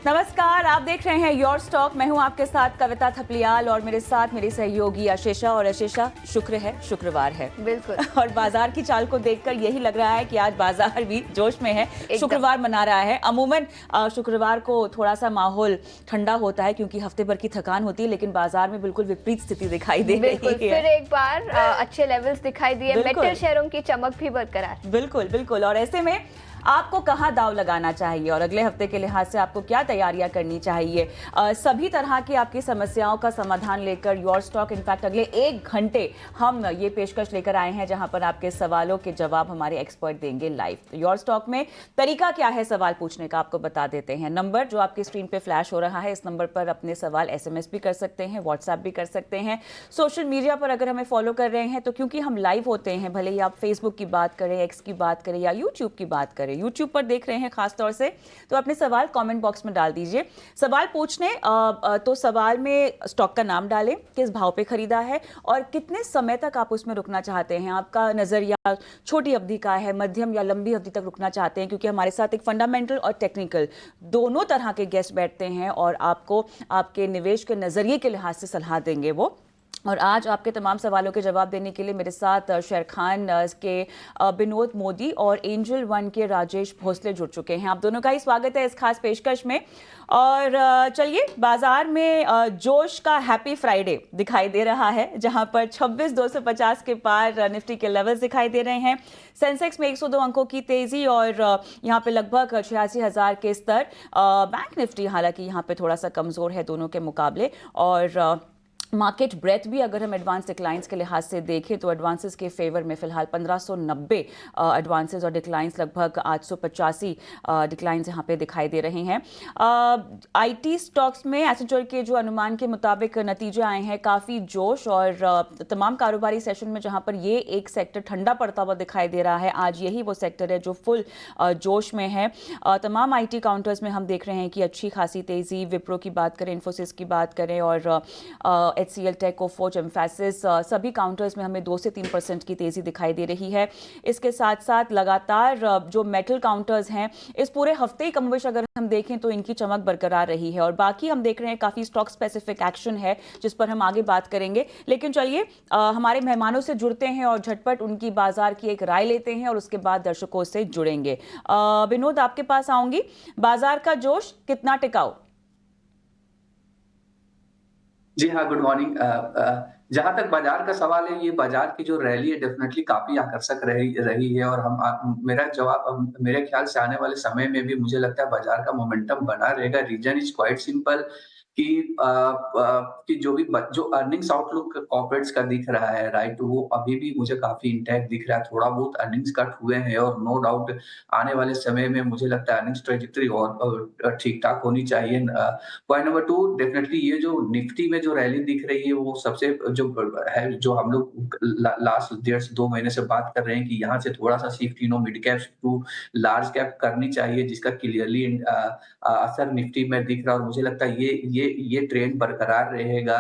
नमस्कार, आप देख रहे हैं योर स्टॉक। मैं हूं आपके साथ कविता थपलियाल और मेरे साथ मेरी सहयोगी आशीषा। और आशीषा, शुक्र है, शुक्रवार है। बिल्कुल। और बाजार की चाल को देखकर यही लग रहा है कि आज बाजार भी जोश में है, शुक्रवार मना रहा है। अमूमन शुक्रवार को थोड़ा सा माहौल ठंडा होता है क्योंकि हफ्ते भर की थकान होती है, लेकिन बाजार में बिल्कुल विपरीत स्थिति दिखाई दे रही है। फिर एक बार अच्छे लेवल्स दिखाई दिए, मेटल शेयरों की चमक भी बरकरार। बिल्कुल बिल्कुल। और ऐसे में आपको कहां दाव लगाना चाहिए और अगले हफ्ते के लिहाज से आपको क्या तैयारियां करनी चाहिए, सभी तरह की आपकी समस्याओं का समाधान लेकर योर स्टॉक इनफैक्ट अगले 1 घंटे हम ये पेशकश लेकर आए हैं जहां पर आपके सवालों के जवाब हमारे एक्सपर्ट देंगे लाइव। तो योर स्टॉक में तरीका क्या है सवाल पूछने का, आपको बता देते हैं। नंबर जो आपकी स्क्रीन पे फ्लैश हो रहा है, इस नंबर पर अपने सवाल SMS भी कर सकते हैं, व्हाट्सएप भी कर सकते हैं। सोशल मीडिया पर अगर हमें फॉलो कर रहे हैं तो क्योंकि हम लाइव होते हैं, भले ही आप फेसबुक की बात करें, एक्स की बात करें या यूट्यूब की बात करें, यूट्यूब पर देख रहे हैं खास तौर से, तो अपने सवाल कमेंट बॉक्स में डाल दीजिए। सवाल पूछने तो सवाल में स्टॉक का नाम डालें, किस भाव पे खरीदा है और कितने समय तक आप उसमें रुकना चाहते हैं। आपका नजरिया छोटी अवधि का है, मध्यम या लंबी अवधि तक रुकना चाहते हैं, क्योंकि हमारे साथ एक फंडामेंटल और टेक्निकल दोनों तरह के गेस्ट बैठते हैं और आपको आपके निवेश के नजरिए के लिहाज से सलाह देंगे वो। और आज आपके तमाम सवालों के जवाब देने के लिए मेरे साथ शेर खान के विनोद मोदी और एंजल वन के राजेश भोसले जुड़ चुके हैं। आप दोनों का ही स्वागत है इस खास पेशकश में। और चलिए, बाजार में जोश का हैप्पी फ्राइडे दिखाई दे रहा है, जहां पर 26,250 के पार निफ्टी के लेवल्स दिखाई दे रहे हैं। सेंसेक्स में 102 अंकों की तेजी और यहां पे लगभग 86,000 के स्तर। बैंक निफ्टी हालांकि यहां पे थोड़ा सा कमजोर है दोनों के मुकाबले। और मार्केट ब्रेथ भी अगर हम एडवांस डिक्लाइंस के लिहाज से देखें तो एडवांसेस के फेवर में फिलहाल 1590 एडवांसेस और डिक्लाइंस लगभग 885 डिक्लाइंस यहाँ पे दिखाई दे रहे हैं। आईटी स्टॉक्स में एसेंचर के जो अनुमान के मुताबिक नतीजे आए हैं, काफ़ी जोश और तमाम कारोबारी सेशन में जहाँ पर ये एक सेक्टर ठंडा पड़ता हुआ दिखाई दे रहा है, आज यही वो सेक्टर है जो फुल जोश में है। तमाम IT काउंटर्स में हम देख रहे हैं कि अच्छी खासी तेज़ी, विप्रो की बात करें, इन्फोसिस की बात करें और HCL टेक, कोफोर्ज, एम्फैसिस, सभी काउंटर्स में हमें 2 से 3% की तेजी दिखाई दे रही है। इसके साथ साथ लगातार जो मेटल काउंटर्स हैं, इस पूरे हफ्ते ही कमोबेश अगर हम देखें तो इनकी चमक बरकरार रही है। और बाकी हम देख रहे हैं काफ़ी स्टॉक स्पेसिफिक एक्शन है जिस पर हम आगे बात करेंगे। लेकिन चलिए हमारे मेहमानों से जुड़ते हैं और झटपट उनकी बाजार की एक राय लेते हैं और उसके बाद दर्शकों से जुड़ेंगे। विनोद, आपके पास आऊंगी। बाजार का जोश कितना टिकाऊ? जी हाँ, गुड मॉर्निंग। जहाँ तक बाजार का सवाल है, ये बाजार की जो रैली है डेफिनेटली काफ़ी आकर्षक रही रही है और मेरा जवाब, मेरे ख्याल से आने वाले समय में भी मुझे लगता है बाजार का मोमेंटम बना रहेगा। रीज़न इज़ क्वाइट सिंपल कि जो अर्निंग्स आउटलुक कॉर्पोरेट्स का दिख रहा है, राइट, वो अभी भी मुझे काफ़ी इंटैक्ट दिख रहा है। थोड़ा बहुत अर्निंग्स कट हुए हैं और नो डाउट आने वाले समय में मुझे लगता है अर्निंग्स ट्रैजेक्टरी और ठीक-ठाक होनी चाहिए। पॉइंट नंबर 2, डेफिनेटली ये जो निफ्टी में जो रैली दिख रही है, वो सबसे जो हम लोग लास्ट 1.5 से 2 महीने से बात कर रहे हैं कि यहाँ से थोड़ा-सा shift mid caps to large cap करनी चाहिए, जिसका क्लियरली असर निफ्टी में दिख रहा है और मुझे लगता है ये ट्रेंड बरकरार रहेगा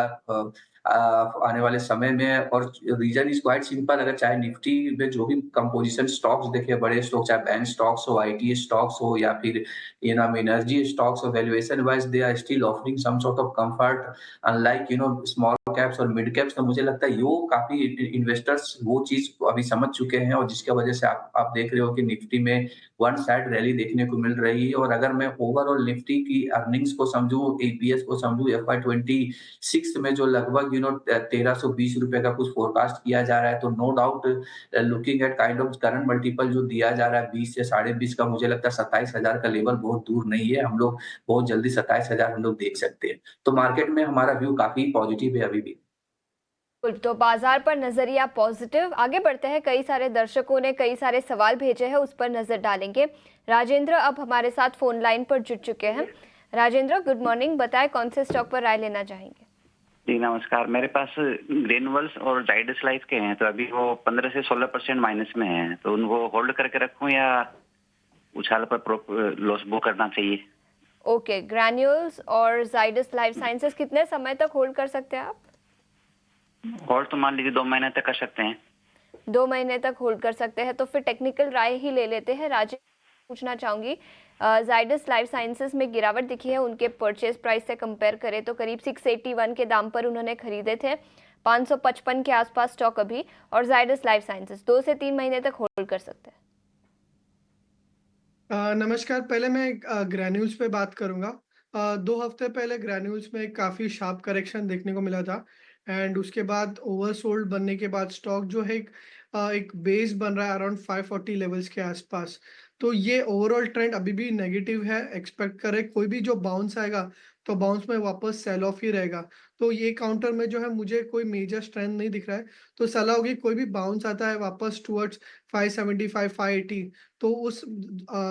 आने वाले समय में। और रीजन इज क्वाइट सिंपल, अगर चाहे निफ्टी में जो भी कंपोजिशन स्टॉक्स देखे, बड़े स्टॉक, चाहे बैंक स्टॉक्स हो, IT स्टॉक्स हो या फिर एनर्जी स्टॉक्स हो, valuation wise they are still offering some sort of comfort unlike small caps और मिड कैप्स। तो मुझे लगता है यो काफी इन्वेस्टर्स वो चीज अभी समझ चुके हैं और जिसकी वजह से आप देख रहे हो कि निफ्टी में वन साइड रैली देखने को मिल रही है। और अगर मैं ओवरऑल निफ्टी की अर्निंग्स को समझूं, EPS को समझूं, FY26 में जो लगभग 1320 रुपए का कुछ फोरकास्ट किया जा रहा है, तो no doubt looking at kind of current multiple जो दिया जा रहा है 20 से 20.5 का, मुझे लगता है 27,000 का लेवल बहुत दूर नहीं है। हम लोग बहुत जल्दी 27,000 हम लोग देख सकते हैं। तो मार्केट में हमारा व्यू काफी पॉजिटिव है अभी भी। तो बाजार पर नजरिया पॉजिटिव। आगे बढ़ते हैं, कई सारे दर्शकों ने कई सारे सवाल भेजे हैं, उस पर नजर डालेंगे। राजेंद्र अब हमारे साथ फोन लाइन पर जुड़ चुके हैं। राजेंद्र, गुड मॉर्निंग, बताएं कौन से स्टॉक पर राय लेना चाहेंगे? जी नमस्कार, मेरे पास ग्रेनुअल्स और जाइडस लाइफ के हैं, तो अभी वो 15 से 16% माइनस में हैं, तो उनको होल्ड करके रखूं या उछाल पर लॉस बुक करना चाहिए? ओके, ग्रेन्यूल्स और जाइडस लाइफ साइंसेस कितने समय तक होल्ड कर सकते हैं आप? होल्ड तो मान लीजिए 2 महीने तक कर सकते हैं। 2 महीने तक होल्ड कर सकते हैं, तो फिर टेक्निकल राय ही ले लेते हैं। राजेश पूछना चाहूंगी, जाइडस लाइफ साइंसेज में गिरावट दिखी है, उनके परचेज प्राइस से कंपेयर करें तो करीब 681 के दाम पर उन्होंने खरीदे थे, 555 के आसपास स्टॉक अभी, और जाइडस लाइफ साइंसेज 2 से 3 महीने तक होल्ड कर सकते हैं। नमस्कार। पहले मैं ग्रैन्यूल्स पे बात करूंगा। 2 हफ्ते पहले ग्रैन्यूल्स में काफ़ी शार्प करेक्शन देखने को मिला था एंड उसके बाद ओवरसोल्ड बनने के बाद स्टॉक जो है एक बेस बन रहा है अराउंड 540 लेवल्स के आसपास। तो ये ओवरऑल ट्रेंड अभी भी नेगेटिव है। एक्सपेक्ट करें कोई भी जो बाउंस आएगा तो बाउंस में वापस सेल ऑफ ही रहेगा। तो ये काउंटर में जो है मुझे कोई मेजर स्ट्रेंथ नहीं दिख रहा है। तो सलाह होगी कोई भी बाउंस आता है वापस टुवर्ड्स 575 580 तो उस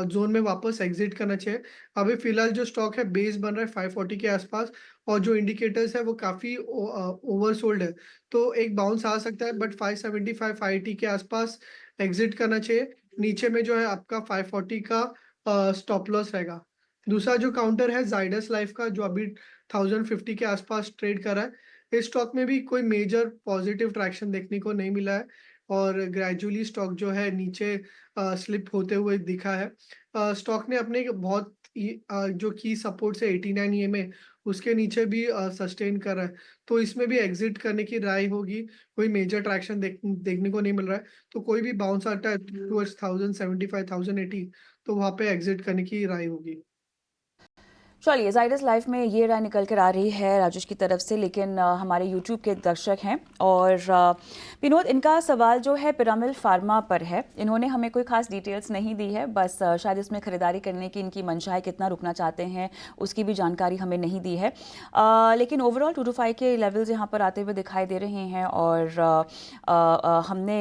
जोन में वापस एग्जिट करना चाहिए। अभी फिलहाल जो स्टॉक है बेस बन रहा है 540 के आसपास और जो इंडिकेटर्स है वो काफ़ी ओवरसोल्ड है। तो एक बाउंस आ सकता है बट 575 580 के आसपास एग्जिट करना चाहिए। नीचे में जो है आपका 540 का स्टॉप लॉस रहेगा। दूसरा जो काउंटर है जाइडस लाइफ का जो अभी 1050 के आसपास ट्रेड कर रहा है। इस स्टॉक में भी कोई मेजर पॉजिटिव ट्रैक्शन देखने को नहीं मिला है और ग्रेजुअली स्टॉक जो है नीचे स्लिप होते हुए दिखा है। स्टॉक ने अपने बहुत जो की सपोर्ट से 89 ईएमए उसके नीचे भी सस्टेन कर रहा है। तो इसमें भी एग्जिट करने की राय होगी। कोई मेजर ट्रैक्शन देखने को नहीं मिल रहा है। तो कोई भी बाउंस आता है टुवर्ड्स 1075 1080 तो वहाँ पे एग्जिट करने की राय होगी। चलिए, जाइडस लाइफ में ये राय निकल कर आ रही है राजेश की तरफ से, लेकिन हमारे यूट्यूब के दर्शक हैं और विनोद, इनका सवाल जो है पिरामिल फार्मा पर है। इन्होंने हमें कोई खास डिटेल्स नहीं दी है, बस शायद इसमें खरीदारी करने की इनकी मंशा है, कितना रुकना चाहते हैं उसकी भी जानकारी हमें नहीं दी है। लेकिन ओवरऑल 225 के लेवल्स यहाँ पर आते हुए दिखाई दे रहे हैं और हमने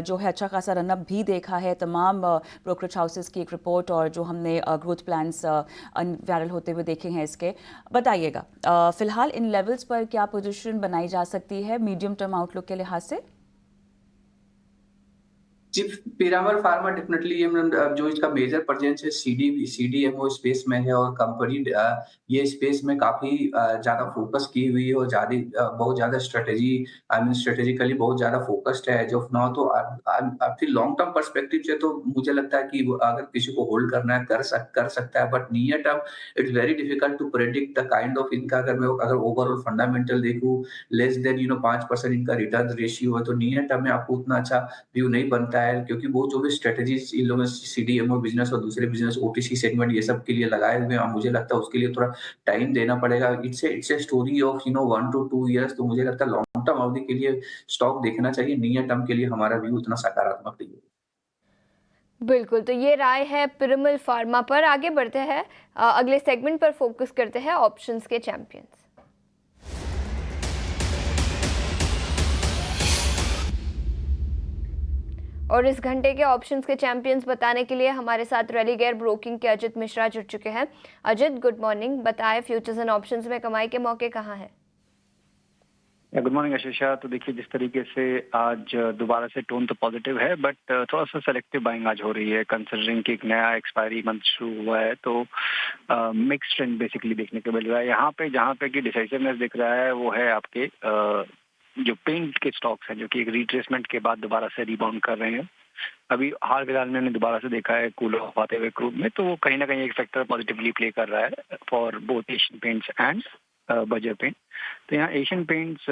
जो है अच्छा खासा रनअप भी देखा है। तमाम ब्रोकरेज हाउसेस की एक रिपोर्ट और जो हमने ग्रोथ प्लान्स वायरल होते हुए देखे हैं इसके, बताइएगा फिलहाल इन लेवल्स पर क्या पोजीशन बनाई जा सकती है मीडियम टर्म आउटलुक के लिहाज से? जी, पीरामल फार्मा डेफिनेटली ये जो इसका मेजर प्रेजेंस है सीडीएमओ स्पेस में है और कंपनी ये स्पेस में काफी ज्यादा फोकस की हुई है और बहुत ज्यादा स्ट्रेटेजिकली बहुत ज्यादा फोकस्ड है जो नाउ। तो फिर लॉन्ग टर्म पर्सपेक्टिव से तो मुझे लगता है कि अगर किसी को होल्ड करना है कर सकता है, but near term it's very difficult to predict the kind of इनका। अगर ओवरऑल फंडामेंटल देखूं लेस देन 5% इनका रिटर्न रेशियो है तो नियर टर्म में आपको उतना अच्छा व्यू नहीं बनता है, क्योंकि वो जो भी स्ट्रेटजीज इन लोगों ने सीडीएमओ बिजनेस और दूसरे बिजनेस ओटीसी सेगमेंट ये सब के लिए लगाए हुए हैं, मुझे लगता है उसके लिए थोड़ा टाइम देना पड़ेगा। It's a story of 1 to 2 years। तो मुझे लगता है लॉन्ग टर्म अवधि के लिए स्टॉक देखना चाहिए, नियर टर्म के लिए हमारा व्यू उतना सकारात्मक नहीं है। बिल्कुल, तो ये राय है पिरामिल फार्मा पर। आगे बढ़ते हैं, अगले सेगमेंट पर फोकस करते हैं, ऑप्शंस के चैंपियंस। और इस घंटे के ऑप्शंस के चैंपियंस बताने के लिए हमारे साथ रेलिगेयर ब्रोकिंग के अजित मिश्रा जुड़ चुके हैं। Ajit, good morning. बताएं फ्यूचर्स एंड ऑप्शंस में कमाई के मौके कहाँ हैं? Good morning Ashisha. तो देखिए, जिस तरीके से आज दोबारा से टोन तो पॉजिटिव है, बट थोड़ा सा सेलेक्टिव बाइंग आज हो रही है, कंसिडरिंग कि एक नया एक्सपायरी मंथ शुरू हुआ है। तो मिक्स ट्रेंड बेसिकली देखने को मिल रहा है यहाँ पे। जहाँ पे कि डिसाइसिवनेस दिख रहा है वो है आपके जो पेंट के स्टॉक्स हैं, जो कि एक रिट्रेसमेंट के बाद दोबारा से रिबाउंड कर रहे हैं। अभी हाल फिलहाल में हमने दोबारा से देखा है कूल ऑफ आते हुए क्रूड में, तो वो कहीं ना कहीं एक फैक्टर पॉजिटिवली प्ले कर रहा है for both Asian paints and Berger paint. तो यहाँ एशियन पेंट्स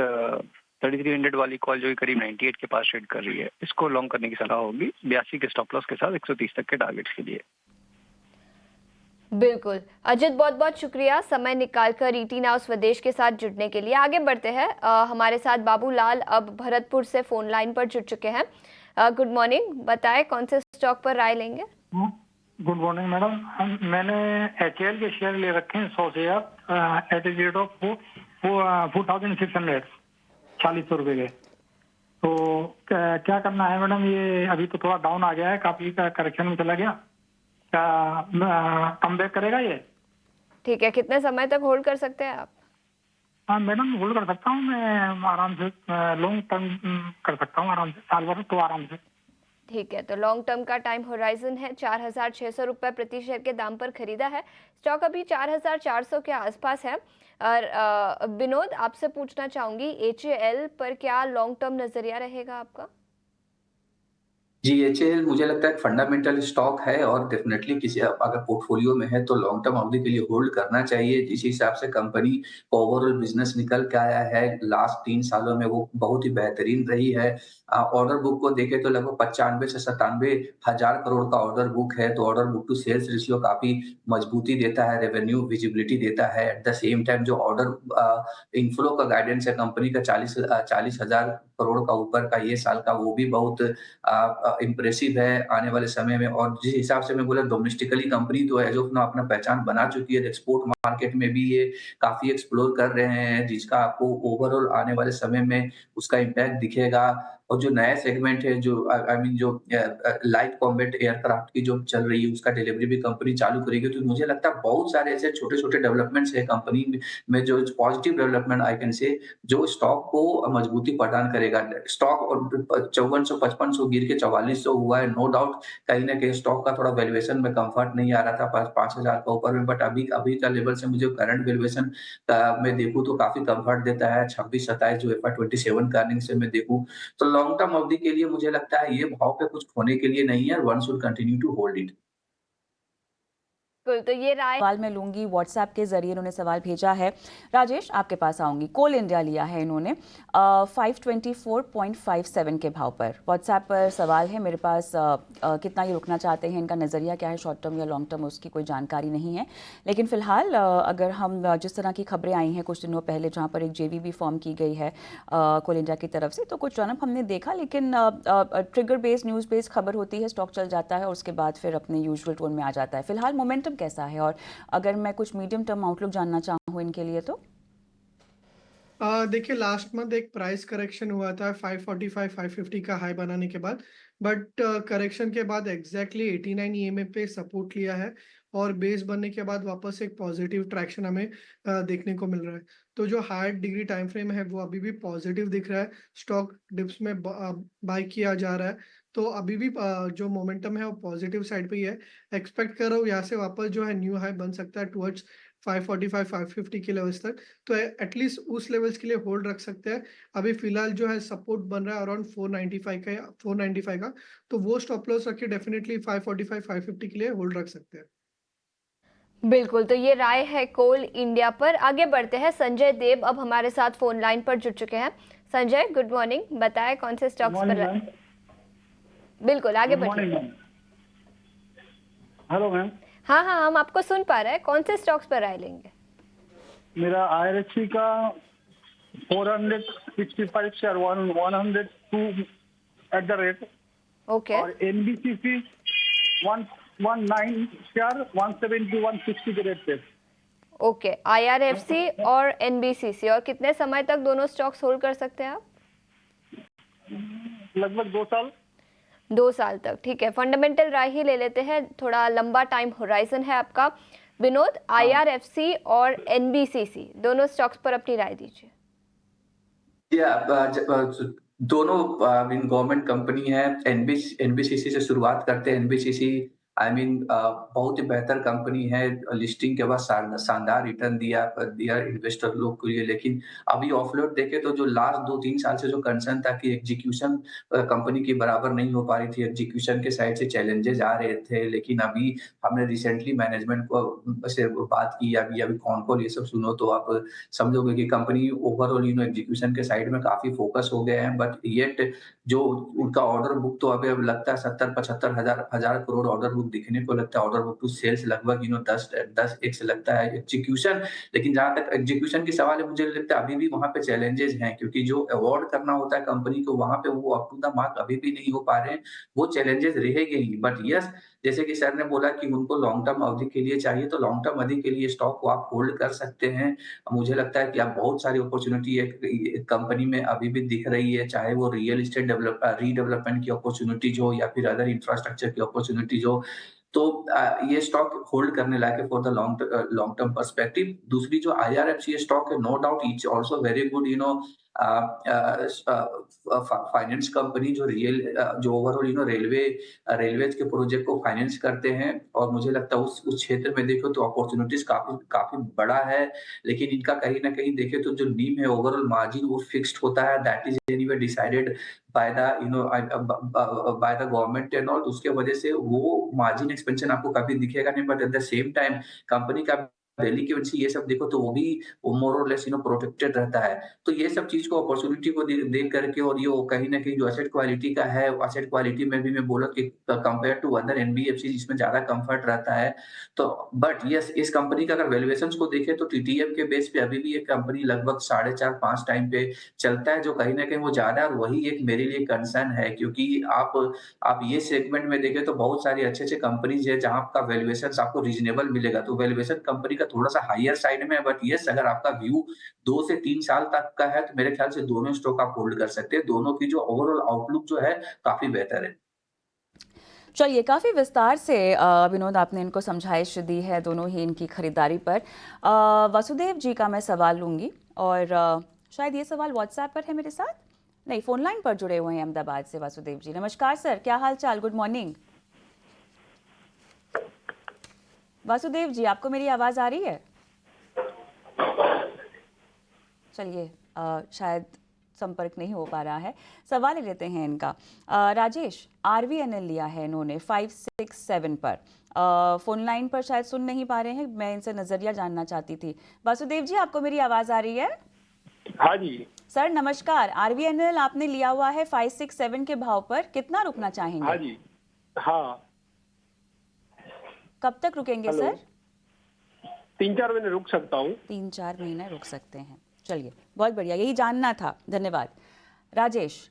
3300 वाली कॉल जो कि करीब 98 के पास ट्रेड कर रही है, इसको लॉन्ग करने की सलाह होगी 82 के स्टॉप लॉस के साथ 130 तक के टारगेट्स के लिए। बिल्कुल अजित, बहुत बहुत शुक्रिया समय निकालकर ईटी नाउ स्वदेश के साथ जुड़ने के लिए। आगे बढ़ते हैं, हमारे साथ बाबूलाल अब भरतपुर से फोन लाइन पर जुड़ चुके हैं। गुड मॉर्निंग, बताएं कौन से स्टॉक पर राय लेंगे? Good morning madam. मैंने एचएल के शेयर ले रखे हैं 100 share at the rate of 4600, 4600 रुपए के। तो क्या करना है मैडम? ये अभी तो थोड़ा डाउन आ गया है, काफी करेक्शन में चला गया, क्या कम बैक करेगा ये? ठीक है, कितने समय तक होल्ड कर सकते हैं आप? हाँ मैडम, होल्ड कर सकता हूँ मैं आराम से, लॉन्ग टर्म कर सकता हूँ आराम से, साल भर तो आराम से। ठीक है, तो लॉन्ग टर्म का टाइम होराइजन है 4600 रुपये प्रति शेयर के दाम पर खरीदा है। स्टॉक अभी 4400 के आसपास है। और विनोद, आपसे पूछना चाहूंगी एचएएल पर क्या लॉन्ग टर्म नजरिया रहेगा आपका? जी, एचएएल मुझे लगता है एक फंडामेंटल स्टॉक है और डेफ़िनेटली किसी अगर पोर्टफ़ोलियो में है तो लॉन्ग टर्म अवधि के लिए होल्ड करना चाहिए। जिस हिसाब से कंपनी का ओवरऑल बिज़नेस निकल के आया है, लास्ट 3 सालों में वो बहुत ही बेहतरीन रही है। ऑर्डर बुक को देखें तो लगभग 95 से 97 हज़ार करोड़ का ऑर्डर बुक है, तो order book to sales ratio काफ़ी मजबूती देता है, रेवेन्यू विजिबिलिटी देता है। एट द सेम टाइम जो इनफ्लो का गाइडेंस है कंपनी का 40 हज़ार करोड़ का ऊपर का ये साल का, वो भी बहुत इम्प्रेसिव है आने वाले समय में। और जिस हिसाब से मैं बोला डोमेस्टिकली कंपनी तो एज़ ऑफ नाउ अपना पहचान बना चुकी है, एक्सपोर्ट मार्केट में भी ये काफ़ी एक्सप्लोर कर रहे हैं, जिसका आपको ओवरऑल आने वाले समय में उसका इम्पैक्ट दिखेगा। और जो नया सेगमेंट है जो आई मीन जो लाइट कॉम्बैट एयरक्राफ्ट की जो चल रही है, उसका डिलीवरी भी कंपनी चालू करेगी। तो मुझे लगता है बहुत सारे ऐसे छोटे-छोटे डेवलपमेंट्स है कंपनी में जो positive development I can say जो स्टॉक को मजबूती प्रदान करेगा। स्टॉक और 5400-5500 गिर के 4400 हुआ है। नो डाउट कहीं न कहीं स्टॉक का थोड़ा वैल्यूएशन में कम्फर्ट नहीं आ रहा था 5,000 का ऊपर में, बट अभी अभी का लेवल से मुझे करंट वैल्यूएशन मैं देखूँ तो काफ़ी कम्फर्ट देता है। 26-27 जो FY 27 का अर्निंग से मैं देखूँ, तो लॉन्ग टर्म अवधि के लिए मुझे लगता है ये भाव पे कुछ खोने के लिए नहीं है। One should continue to hold it. बिल्कुल, तो ये राय सवाल मैं लूंगी व्हाट्सएप के जरिए इन्होंने सवाल भेजा है। राजेश आपके पास आऊंगी। कोल इंडिया लिया है इन्होंने 524.57 के भाव पर। व्हाट्सएप पर सवाल है मेरे पास, कितना ये रुकना चाहते हैं, इनका नज़रिया क्या है, शॉर्ट टर्म या लॉन्ग टर्म उसकी कोई जानकारी नहीं है। लेकिन फिलहाल अगर हम जिस तरह की खबरें आई हैं कुछ दिनों पहले जहाँ पर एक JV भी फॉर्म की गई है कोल इंडिया की तरफ से, तो कुछ रनअप हमने देखा, लेकिन ट्रिगर बेस्ड न्यूज़ बेस्ड खबर होती है, स्टॉक चल जाता है और उसके बाद फिर अपने यूजुअल टोन में आ जाता है। फिलहाल मोमेंटम कैसा है, और अगर मैं कुछ मीडियम टर्म आउटलुक जानना चाहूँ इनके लिए तो? देखिए लास्ट मंथ एक प्राइस करेक्शन हुआ था 545 550 का हाई बनाने के बाद, बट करेक्शन के बाद एग्जैक्टली 89 EMA पे सपोर्ट लिया है और बेस बनने के बाद वापस एक पॉजिटिव ट्रैक्शन हमें देखने को मिल रहा है। तो जो हायर डिग्री टाइम फ्रेम है वो अभी भी पॉजिटिव दिख रहा है, स्टॉक डिप्स में बाय किया जा रहा है। तो अभी भी जो मोमेंटम है वो पॉजिटिव साइड पे ही है। एक्सपेक्ट कर रहा हूँ यहाँ से वापस जो है न्यू हाई बन सकता है टुवर्ड्स 545 550 के लेवल्स तक। तो एटलीस्ट उस लेवल्स के लिए होल्ड रख सकते हैं। अभी फिलहाल जो है सपोर्ट बन रहा है अराउंड 495 का या 495 का, तो वो स्टॉप लॉस रख के डेफिनेटली 545 550 के लिए होल्ड रख सकते हैं। बिल्कुल, तो ये राय है कोल इंडिया पर। आगे बढ़ते हैं, संजय देव अब हमारे साथ फोन लाइन पर जुड़ चुके हैं। संजय गुड मॉर्निंग, बताएं कौन से स्टॉक्स पर बिल्कुल आगे बढ़िए। Hello ma'am. हाँ हाँ, हम आपको सुन पा रहे हैं। कौन से स्टॉक्स पर राय लेंगे? मेरा IRHC का 465 share 102 at the rate, okay और NBCC 119 शेयर 170 160 के रेट पे। ओके, IRFC और NBCC, और कितने समय तक दोनों स्टॉक्स होल्ड कर सकते हैं आप? लगभग 2 साल। 2 साल तक, ठीक है। फंडामेंटल राय ही ले लेते हैं, थोड़ा लंबा टाइम होराइजन है आपका। विनोद, IRFC और NBCC दोनों स्टॉक्स पर अपनी राय दीजिए। दोनों गवर्नमेंट कंपनी है। एनबीसीसी से शुरुआत करते हैं। एनबीसीसी बहुत ही बेहतर कंपनी है। लिस्टिंग के बाद शानदार रिटर्न दिया इन्वेस्टर लोग के लिए। लेकिन अभी ऑफलोट देखे तो जो लास्ट 2-3 साल से जो कंसर्न था कि एग्जीक्यूशन कंपनी की बराबर नहीं हो पा रही थी, एग्जीक्यूशन के साइड से चैलेंजेस आ रहे थे। लेकिन अभी हमने रिसेंटली मैनेजमेंट को से बात की, अभी कौन कॉल ये सब सुनो तो आप समझोगे कि कंपनी ओवरऑल एग्जीक्यूशन के साइड में काफी फोकस हो गए हैं। बट येट जो उनका ऑर्डर बुक तो अभी अब लगता है 70-75 हजार करोड़ ऑर्डर बुक दिखने को लगता है। ऑर्डर बुक टू सेल्स लगभग 10x लगता है एग्जीक्यूशन। लेकिन जहां तक एग्जीक्यूशन की सवाल है, मुझे लगता है अभी भी वहां पे चैलेंजेस हैं, क्योंकि जो अवार्ड करना होता है कंपनी को वहां पे वो अप टू द मार्क अभी भी नहीं हो पा रहे हैं। वो चैलेंजेस रहेंगे ही। बट यस, जैसे कि सर ने बोला कि उनको लॉन्ग टर्म अवधि के लिए चाहिए, तो लॉन्ग टर्म अवधि के लिए स्टॉक को आप होल्ड कर सकते हैं। मुझे लगता है कि आप बहुत सारी अपॉर्चुनिटी एक कंपनी में अभी भी दिख रही है, चाहे वो रियल एस्टेट रीडेवलपमेंट की अपॉर्चुनिटीज हो या फिर अदर इंफ्रास्ट्रक्चर की अपॉर्चुनिटीज हो। तो ये स्टॉक होल्ड करने लायक है for the long term perspective. दूसरी जो IRFC स्टॉक है, no doubt it's also very good finance company जो ओवरऑल रेलवेज के प्रोजेक्ट को फाइनेंस करते हैं, और मुझे लगता है उस क्षेत्र में देखो तो अपॉर्चुनिटीज काफी काफी बड़ा है। लेकिन इनका कहीं ना कहीं देखे तो जो नीम है, ओवरऑल मार्जिन वो फिक्स्ड होता है, that is anyway decided by the by the government and all. उसके वजह से वो मार्जिन एक्सपेंशन आपको कभी दिखेगा नहीं, but at the same time company का डेलिकेसी ये सब देखो तो वो मोर और लेस प्रोटेक्टेड रहता है। तो ये सब चीज को अपॉर्चुनिटी को देख करके, और ये कहीं ना कहीं जो एसेट क्वालिटी का है, एसेट क्वालिटी में भी मैं बोला कि कंपेयर टू अदर एनबीएफसी जिसमें ज्यादा कंफर्ट रहता है। तो बट यस, इस कंपनी का अगर वैल्यूएशन को देखें तो टीटीएम के बेस पे अभी भी ये कंपनी लगभग 4.5-5 टाइम पे चलता है, जो कहीं ना कहीं वो ज्यादा है। और वही एक मेरे लिए कंसर्न है, क्योंकि आप ये सेगमेंट में देखें तो बहुत सारी अच्छे कंपनीज है जहां आपका वैल्यूएशन आपको रीजनेबल मिलेगा। तो वैल्यूएशन कंपनी का थोड़ा सा हाईयर साइड में है, बट यस, अगर आपका व्यू 2 से 3 साल तक का है तो मेरे ख्याल से दोनों स्टॉक आप होल्ड कर सकते हैं। दोनों की जो ओवरऑल आउटलुक जो है काफी बेहतर है। चलिए, काफ़ी विस्तार से विनोद आपने इनको समझाइश दी है दोनों ही इनकी खरीदारी पर। वासुदेव जी का मैं सवाल लूँगी, और शायद ये सवाल व्हाट्सएप पर है मेरे साथ, नहीं, फोन लाइन पर जुड़े हुए हैं अहमदाबाद से वासुदेव जी। नमस्कार सर, क्या हाल चाल, गुड मॉर्निंग। वासुदेव जी, आपको मेरी आवाज़ आ रही है? चलिए, शायद संपर्क नहीं हो पा रहा है। सवाल ले लेते हैं इनका। राजेश, आरवीएनएल लिया है इन्होंने 567 पर। फोन लाइन पर शायद सुन नहीं पा रहे हैं, मैं इनसे नजरिया जानना चाहती थी। वासुदेव जी, आपको मेरी आवाज आ रही है? हाँ जी सर नमस्कार। आरवीएनएल आपने लिया हुआ है 567 के भाव पर, कितना रुकना चाहेंगे? हाँ जी हाँ। कब तक रुकेंगे सर? 3-4 महीने रुक सकता हूँ। 3-4 महीने रुक सकते हैं। चलिए, बहुत बढ़िया, यही जानना था, धन्यवाद। राजेश,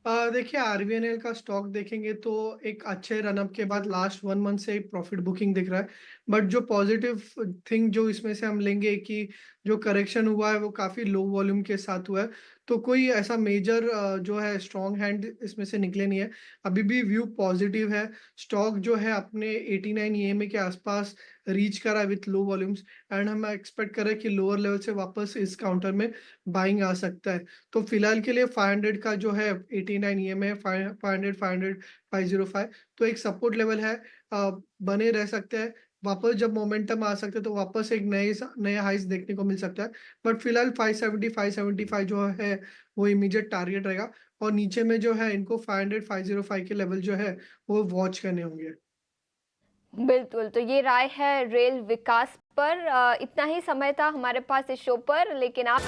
देखिए आरवीएनएल का स्टॉक देखेंगे तो एक अच्छे रनअप के बाद लास्ट 1 मंथ से एक प्रॉफिट बुकिंग दिख रहा है। बट जो पॉजिटिव थिंग जो इसमें से हम लेंगे कि जो करेक्शन हुआ है वो काफी लो वॉल्यूम के साथ हुआ है, तो कोई ऐसा मेजर जो है स्ट्रॉन्ग हैंड इसमें से निकले नहीं है। अभी भी व्यू पॉजिटिव है। स्टॉक जो है अपने 89 ईएमए के आसपास रीच करा विथ लो वॉल्यूम्स, एंड हम एक्सपेक्ट करें कि लोअर लेवल से वापस इस काउंटर में बाइंग आ सकता है। तो फिलहाल के लिए 500 का जो है 89 ईएमए 500 505 तो एक सपोर्ट लेवल है, बने रह सकते हैं। वापस जब मोमेंटम आ सकते हैं तो वापस एक नए हाइस देखने को मिल सकता है। बट फिलहाल 570 575 जो है वो इमीडिएट टारगेट रहेगा, और नीचे में जो है इनको 500 505 के लेवल जो है वो वॉच करने होंगे। बिल्कुल, तो ये राय है रेल विकास पर। इतना ही समय था हमारे पास इस शो पर, लेकिन आप